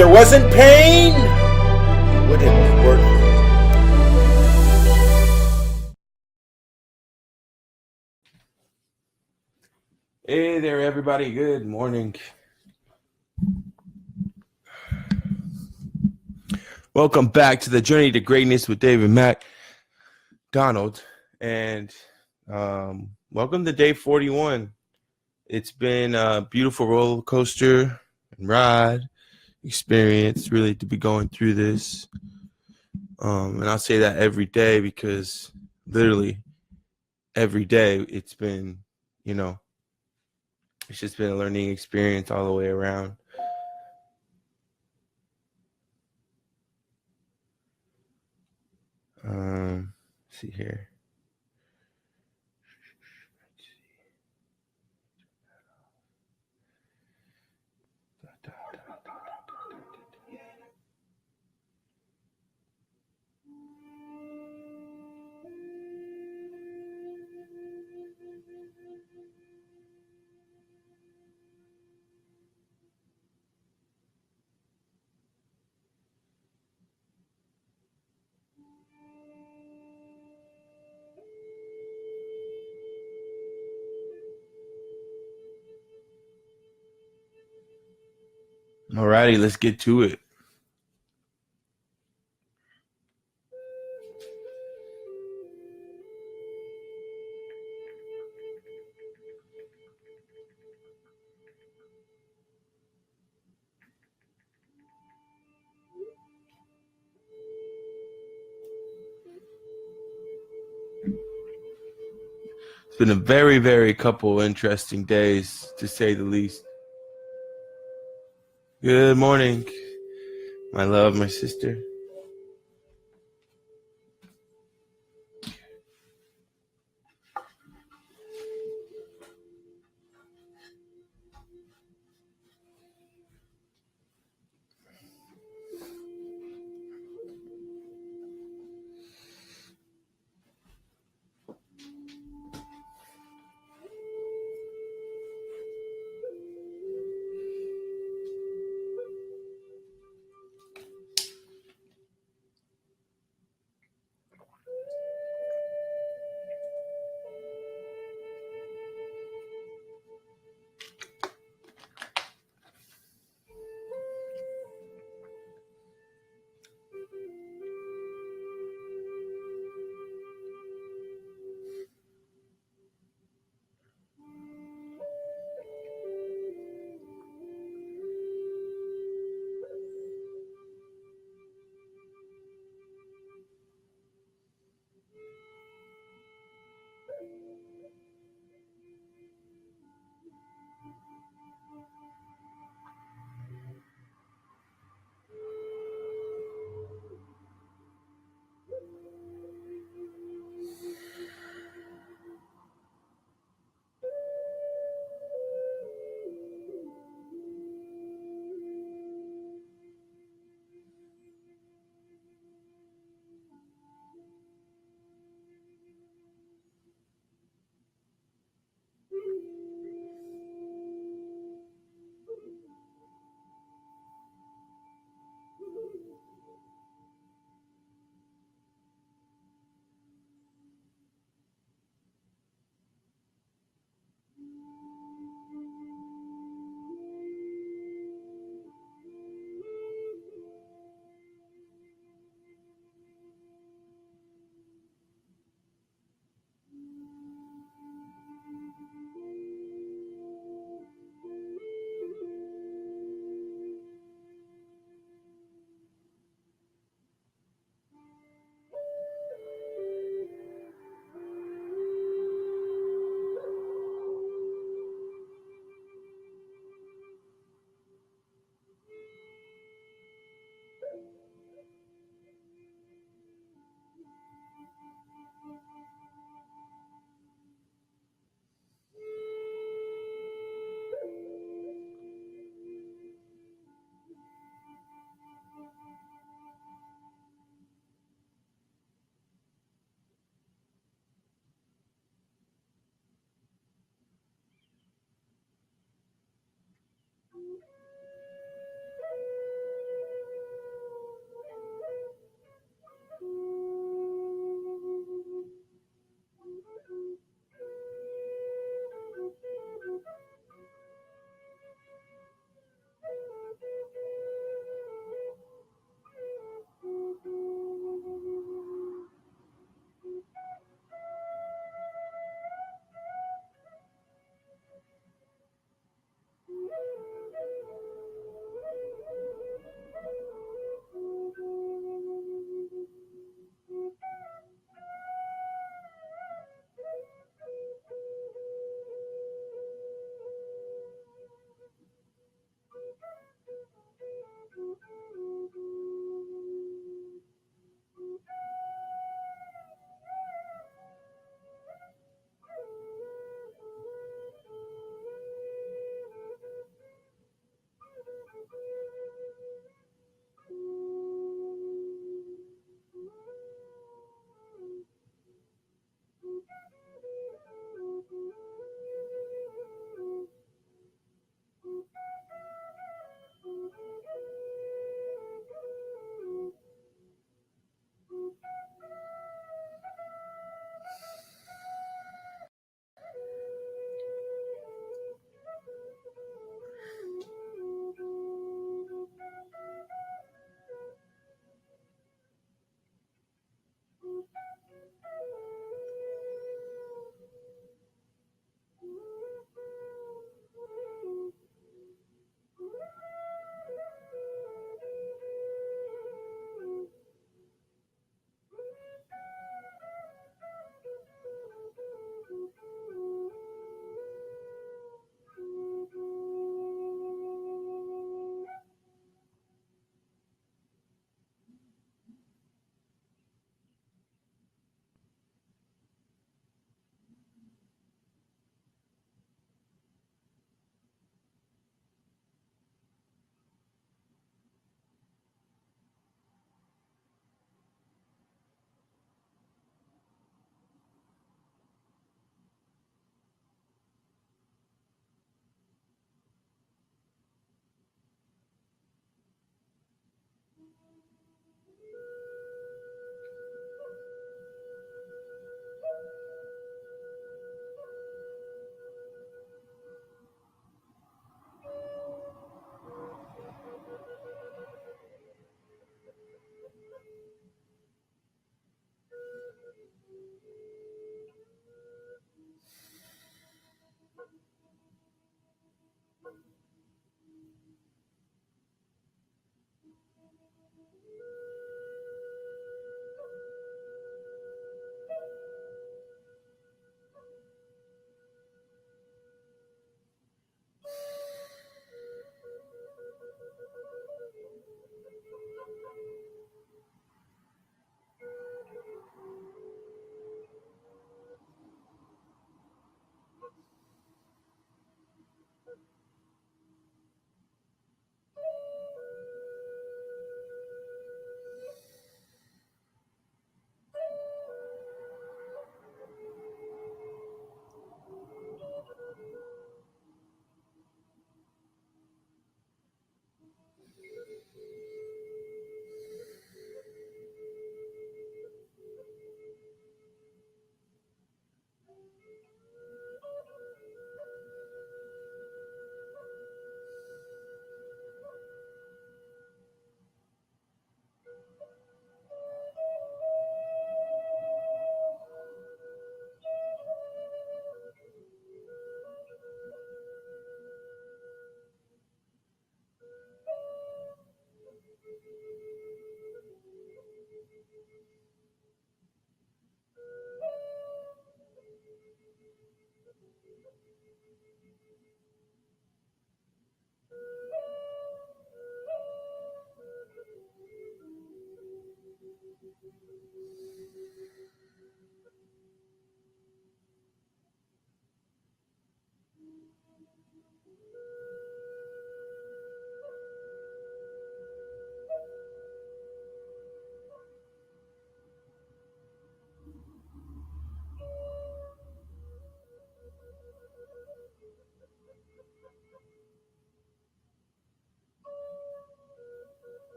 there wasn't pain, it wouldn't be worth it. Hey there, everybody. Good morning. Welcome back to the Journey to Greatness with David McDonald. And welcome to day 41. It's been a beautiful roller coaster and ride experience, really, to be going through this. And I'll say that every day because literally every day it's been, it's just been a learning experience all the way around. Let's see here. Alrighty, let's get to it. It's been a very, very couple interesting days, to say the least. Good morning, my love, my sister.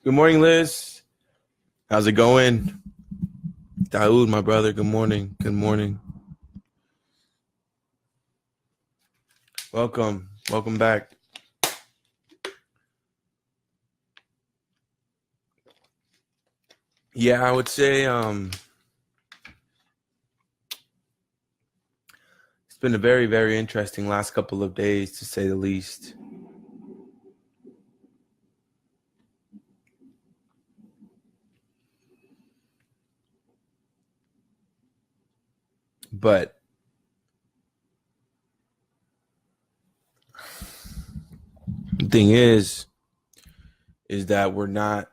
Good morning, Liz. How's it going? Daoud, my brother. Good morning. Good morning. Welcome. Welcome back. Yeah, I would say it's been a very, very interesting last couple of days, to say the least. But the thing is that we're not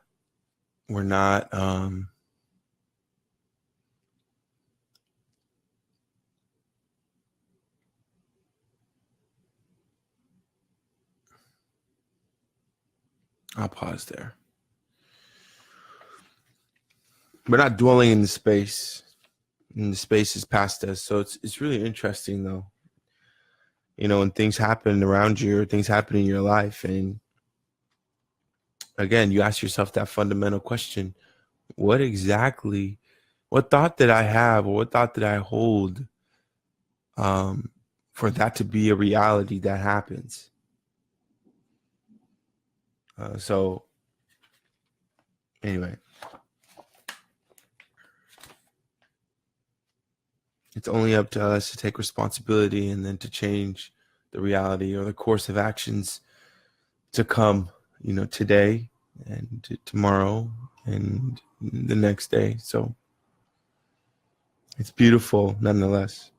I'll pause there. We're not dwelling in the space. And the space is past us. So it's really interesting though. You know, when things happen around you or things happen in your life, and again, you ask yourself that fundamental question: what thought did I have, or what thought did I hold for that to be a reality that happens? So anyway, it's only up to us to take responsibility and then to change the reality or the course of actions to come, you know, today and tomorrow and the next day. So it's beautiful nonetheless.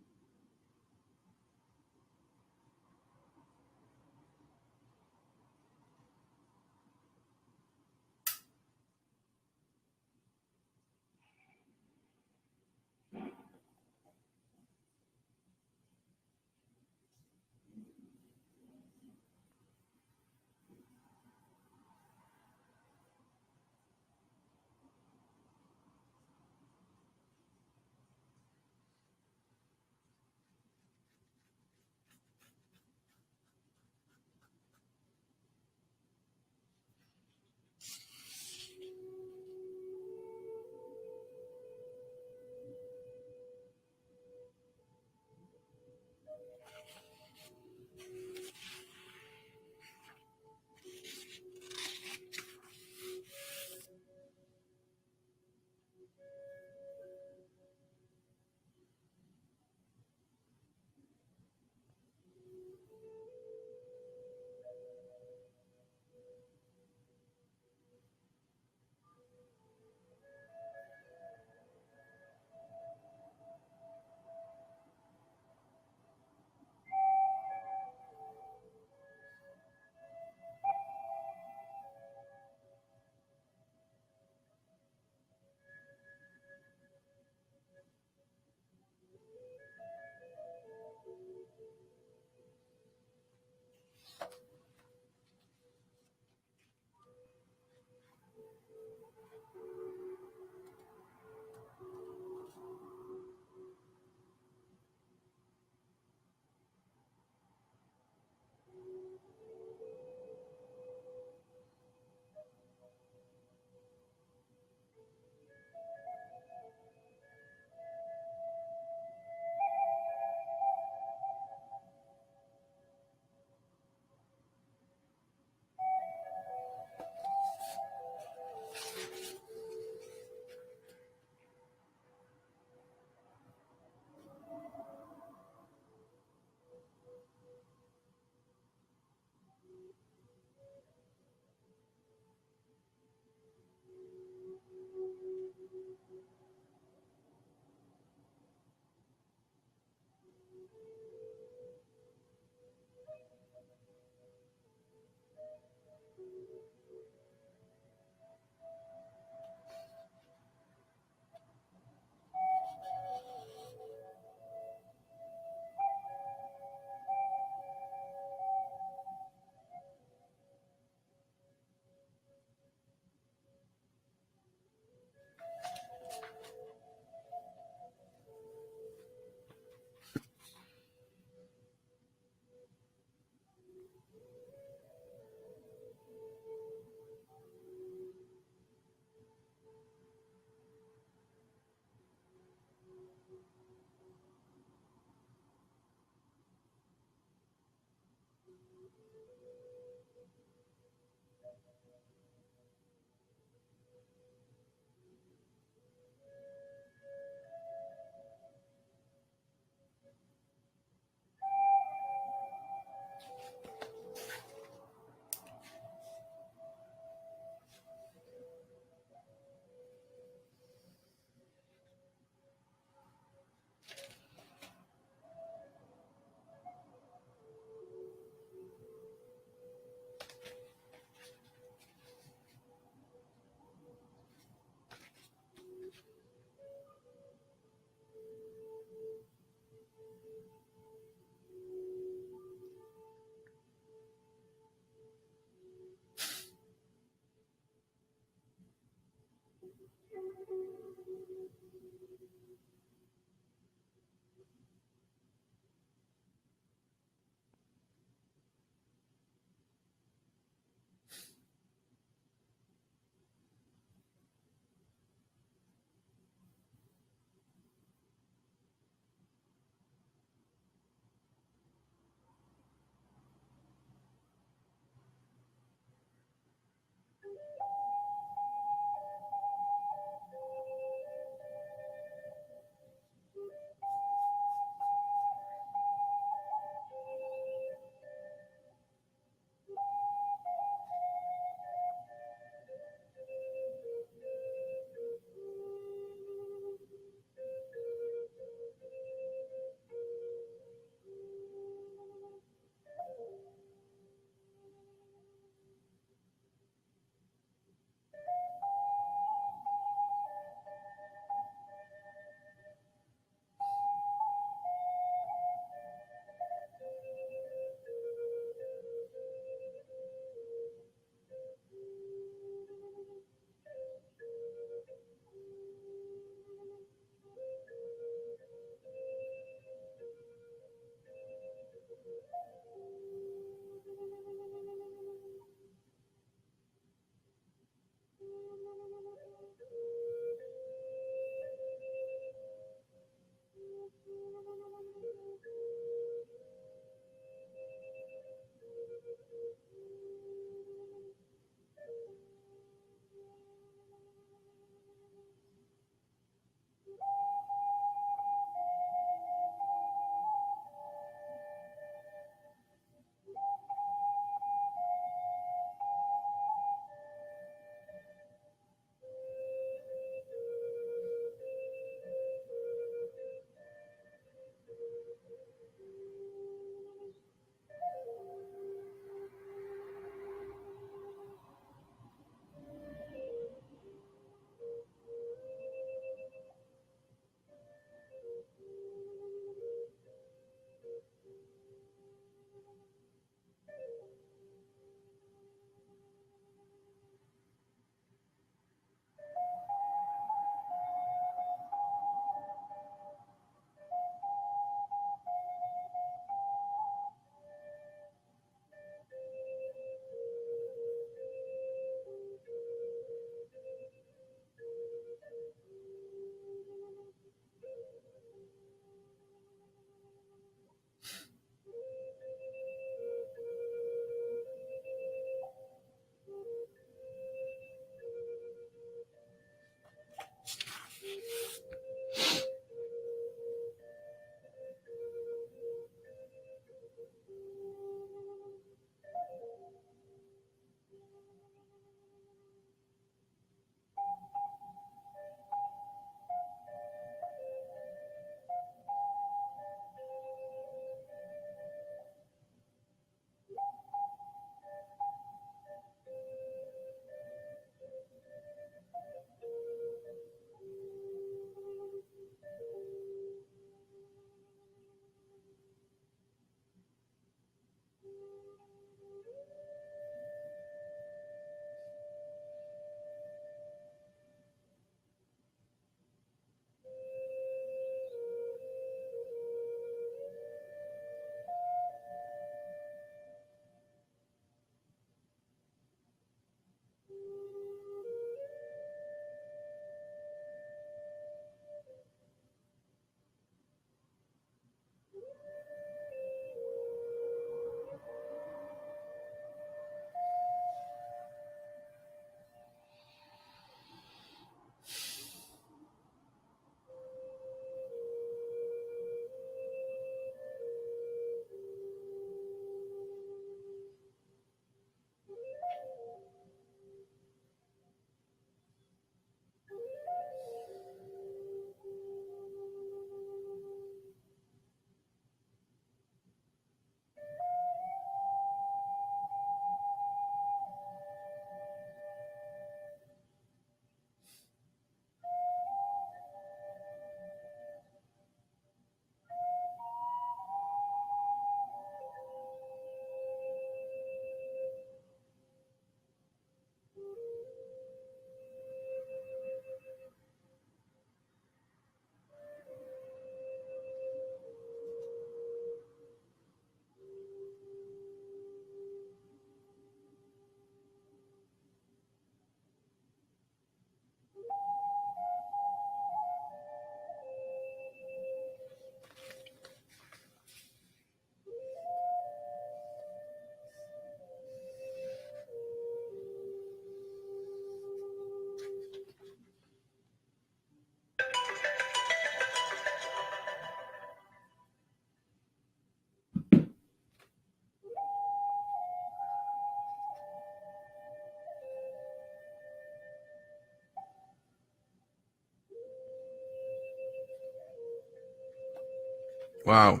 Wow.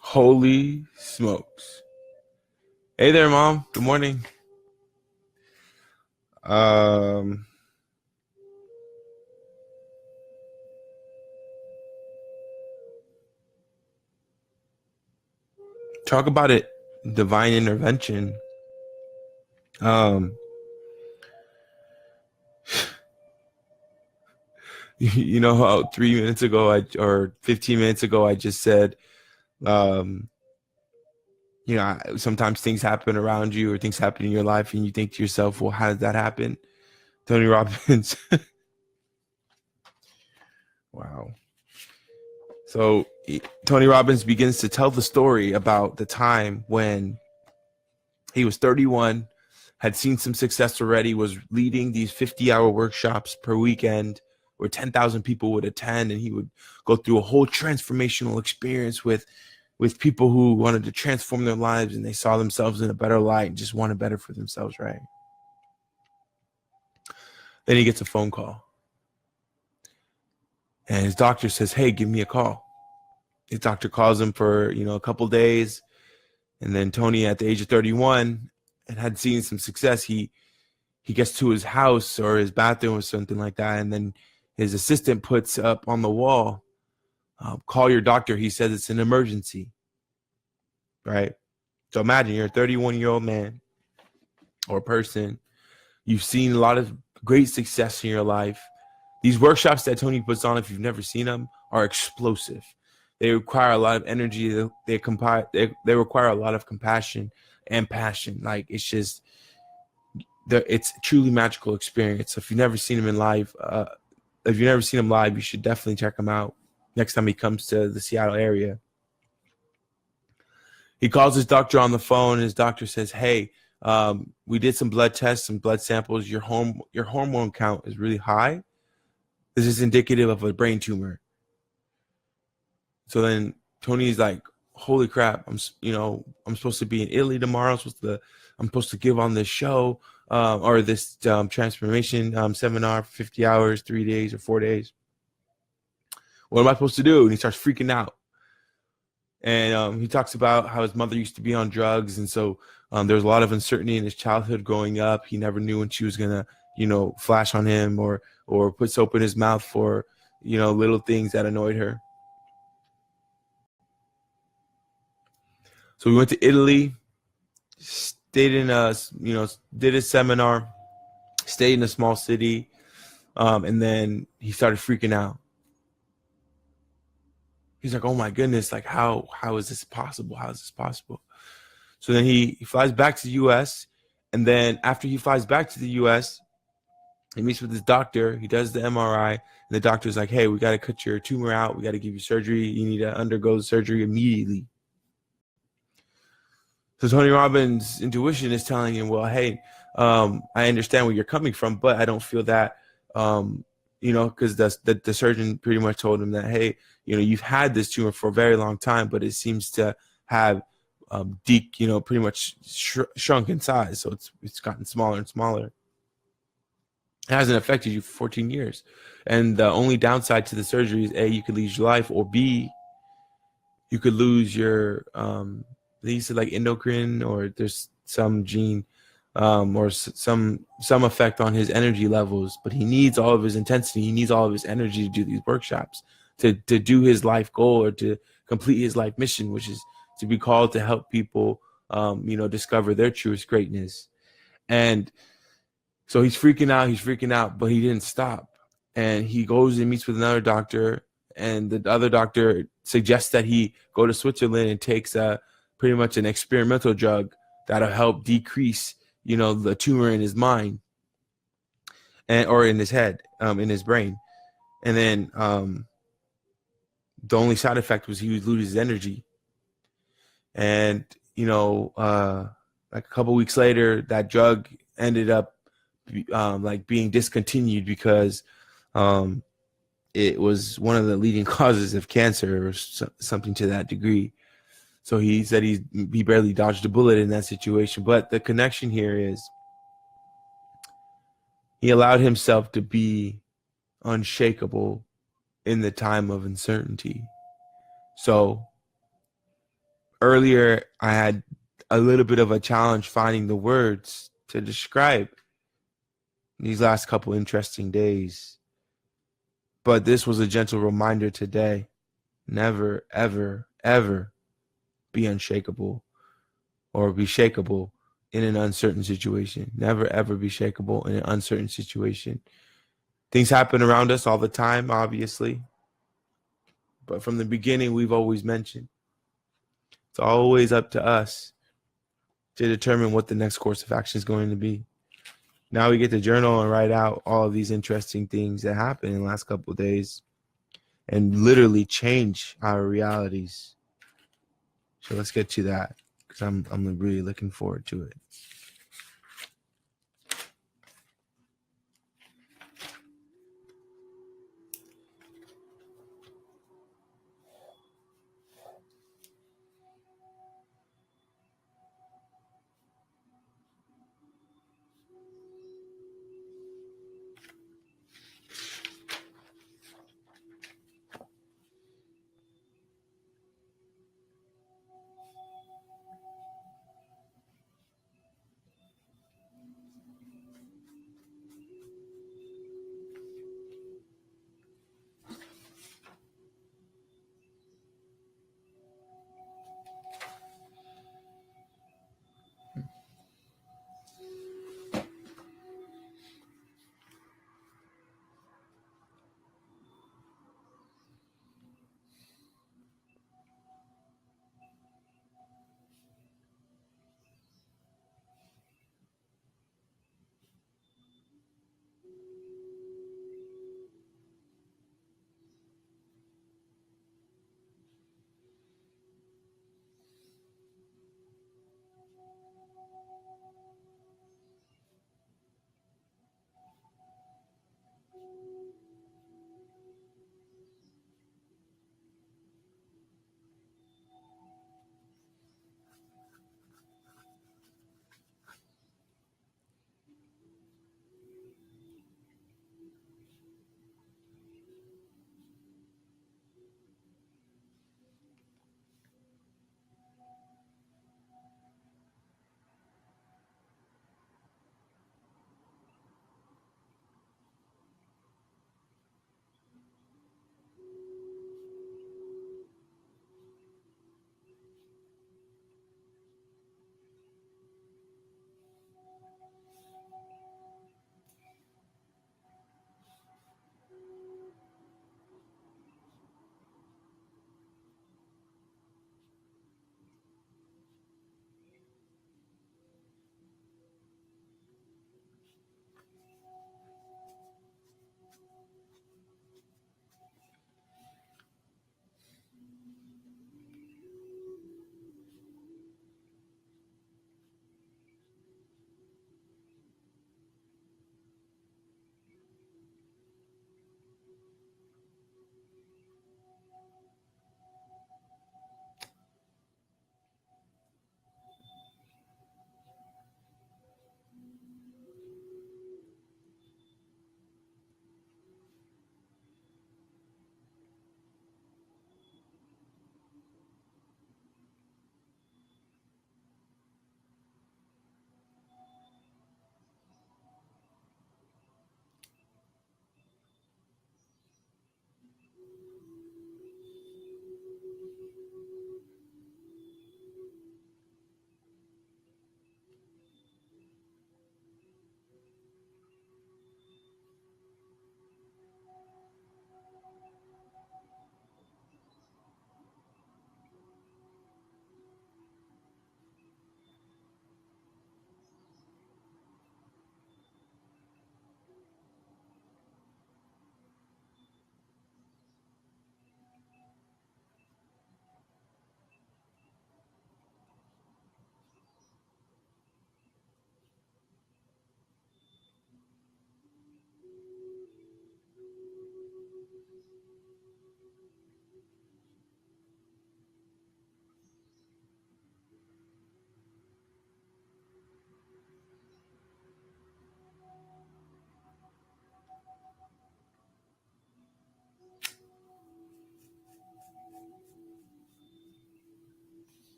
Holy smokes. Hey there, Mom. Good morning. Talk about it. Divine intervention. Um, you know how 3 minutes ago or 15 minutes ago I just said, um, sometimes things happen around you or things happen in your life and you think to yourself, well, how did that happen? Tony Robbins. Wow. So Tony Robbins begins to tell the story about the time when he was 31, had seen some success already, was leading these 50-hour workshops per weekend where 10,000 people would attend, and he would go through a whole transformational experience with people who wanted to transform their lives, and they saw themselves in a better light and just wanted better for themselves, right? Then he gets a phone call. And his doctor says, hey, give me a call. His doctor calls him for, a couple days. And then Tony, at the age of 31, and had seen some success, he gets to his house or his bathroom or something like that. And then his assistant puts up on the wall, call your doctor. He says it's an emergency, right? So imagine you're a 31-year-old man or person. You've seen a lot of great success in your life. These workshops that Tony puts on, if you've never seen them, are explosive. They require a lot of energy. They require a lot of compassion and passion. Like, it's a truly magical experience. So if you've never seen him live, you should definitely check him out next time he comes to the Seattle area. He calls his doctor on the phone, and his doctor says, hey, we did some blood tests, some blood samples. Your hormone count is really high. This is indicative of a brain tumor. So then Tony's like, holy crap, I'm supposed to be in Italy tomorrow. I'm supposed to give on this show or this transformation seminar for 50 hours, 3 days or 4 days. What am I supposed to do? And he starts freaking out. And he talks about how his mother used to be on drugs. And so there was a lot of uncertainty in his childhood growing up. He never knew when she was going to, flash on him or put soap in his mouth for, little things that annoyed her. So we went to Italy, stayed in did a seminar, stayed in a small city, and then he started freaking out. He's like, oh my goodness, like how is this possible? How is this possible? So then he flies back to the US, and then after he flies back to the US, he meets with his doctor, he does the MRI, and the doctor's like, hey, we got to cut your tumor out, we got to give you surgery, you need to undergo the surgery immediately. So Tony Robbins' intuition is telling him, well, hey, I understand where you're coming from, but I don't feel that, because the surgeon pretty much told him that, hey, you've had this tumor for a very long time, but it seems to have pretty much shrunk in size. So it's gotten smaller and smaller. It hasn't affected you for 14 years. And the only downside to the surgery is A, you could lose your life, or B, you could lose your they said like endocrine, or there's some gene or some effect on his energy levels, but he needs all of his intensity, he needs all of his energy to do these workshops, to do his life goal, or to complete his life mission, which is to be called to help people discover their truest greatness. And so he's freaking out, but he didn't stop. And he goes and meets with another doctor, and the other doctor suggests that he go to Switzerland and takes pretty much an experimental drug that'll help decrease, the tumor in his mind or in his head, in his brain. And then the only side effect was he would lose his energy. And, like a couple weeks later, that drug ended up being discontinued because it was one of the leading causes of cancer or something to that degree. So he said he barely dodged a bullet in that situation. But the connection here is he allowed himself to be unshakable in the time of uncertainty. So earlier, I had a little bit of a challenge finding the words to describe these last couple interesting days. But this was a gentle reminder today. Never, ever, ever be unshakable or be shakeable in an uncertain situation. Never, ever be shakeable in an uncertain situation. Things happen around us all the time, obviously. But from the beginning, we've always mentioned it's always up to us to determine what the next course of action is going to be. Now we get to journal and write out all of these interesting things that happened in the last couple of days and literally change our realities. So let's get to that because I'm really looking forward to it.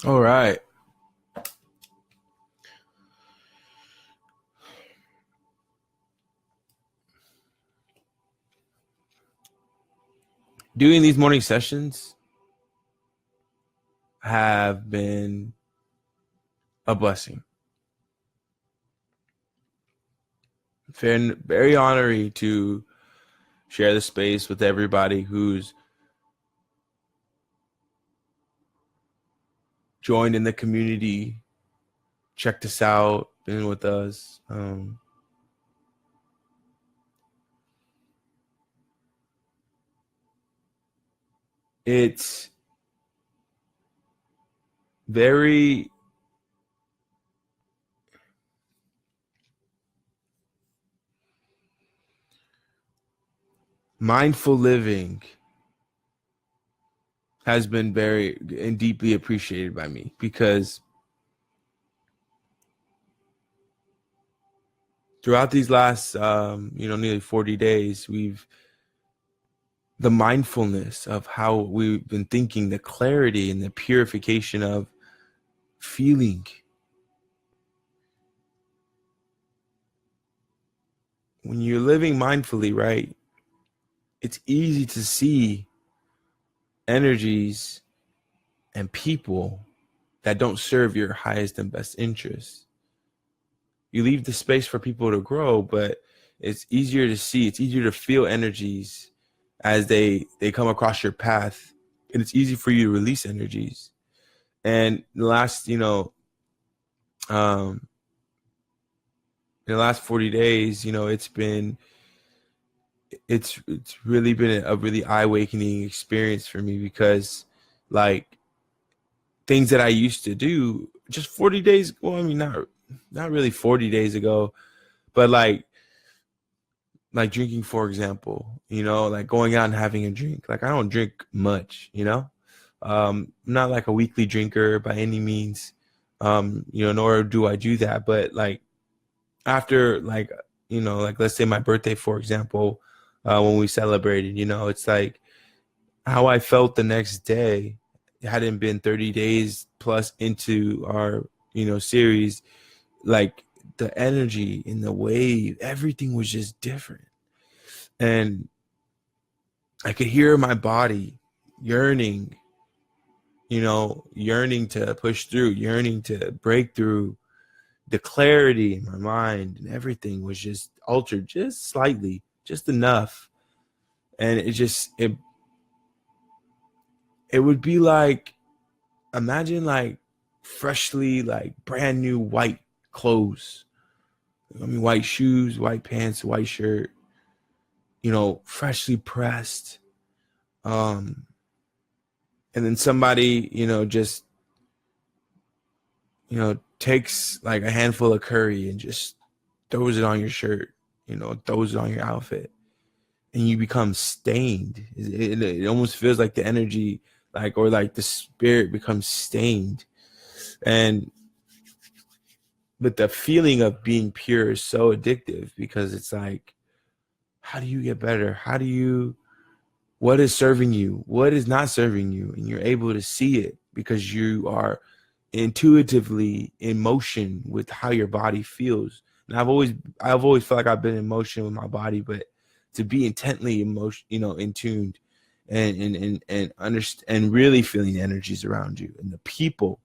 All right. Doing these morning sessions have been a blessing. Been very honorary to share the space with everybody who's joined in the community, checked us out, been with us. It's very mindful living has been very and deeply appreciated by me, because throughout these last nearly 40 days, the mindfulness of how we've been thinking, the clarity and the purification of feeling. When you're living mindfully, right, it's easy to see energies and people that don't serve your highest and best interests. You leave the space for people to grow, but it's easier to see, it's easier to feel energies as they come across your path, and it's easy for you to release energies. And the last, um, in the last 40 days, it's really been a really eye-awakening experience for me, because like things that I used to do just 40 days, well, I mean, not really 40 days ago, but like drinking, for example, like going out and having a drink. Like I don't drink much, I'm not like a weekly drinker by any means, nor do I do that. But like after like let's say my birthday, for example, when we celebrated, it's like how I felt the next day. It hadn't been 30 days plus into our, series. Like the energy in the wave, everything was just different. And I could hear my body yearning, yearning to push through, yearning to break through, the clarity in my mind and everything was just altered just slightly, just enough. And it would be like, imagine like freshly, like brand new white clothes. I mean, white shoes, white pants, white shirt, freshly pressed. Um, and then somebody, just, takes like a handful of curry and just throws it on your shirt, throws it on your outfit, and you become stained. It almost feels like the energy, like, or like the spirit becomes stained. And but the feeling of being pure is so addictive, because it's like, how do you get better? What is serving you? What is not serving you? And you're able to see it because you are intuitively in motion with how your body feels. And I've always felt like I've been in motion with my body, but to be intently emotion, in tuned and understand and really feeling the energies around you and the people.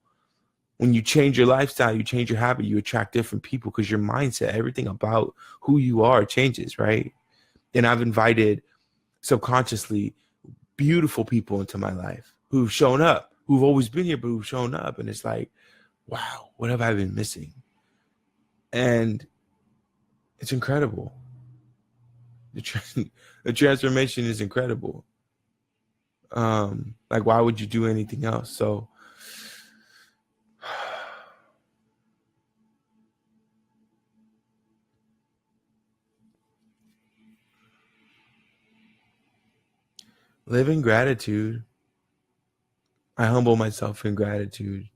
When you change your lifestyle, you change your habit, you attract different people because your mindset, everything about who you are changes, right? And I've invited subconsciously beautiful people into my life who've shown up, who've always been here, but who've shown up. And it's like, wow, what have I been missing? And it's incredible. The transformation is incredible. Like, why would you do anything else? So live in gratitude. I humble myself in gratitude.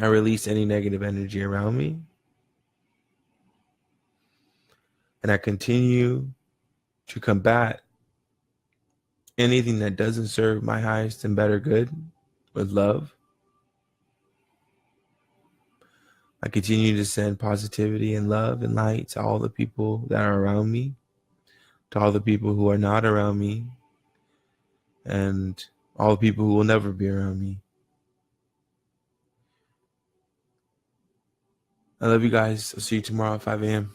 I release any negative energy around me. And I continue to combat anything that doesn't serve my highest and better good with love. I continue to send positivity and love and light to all the people that are around me, to all the people who are not around me, and all the people who will never be around me. I love you guys. I'll see you tomorrow at 5 a.m.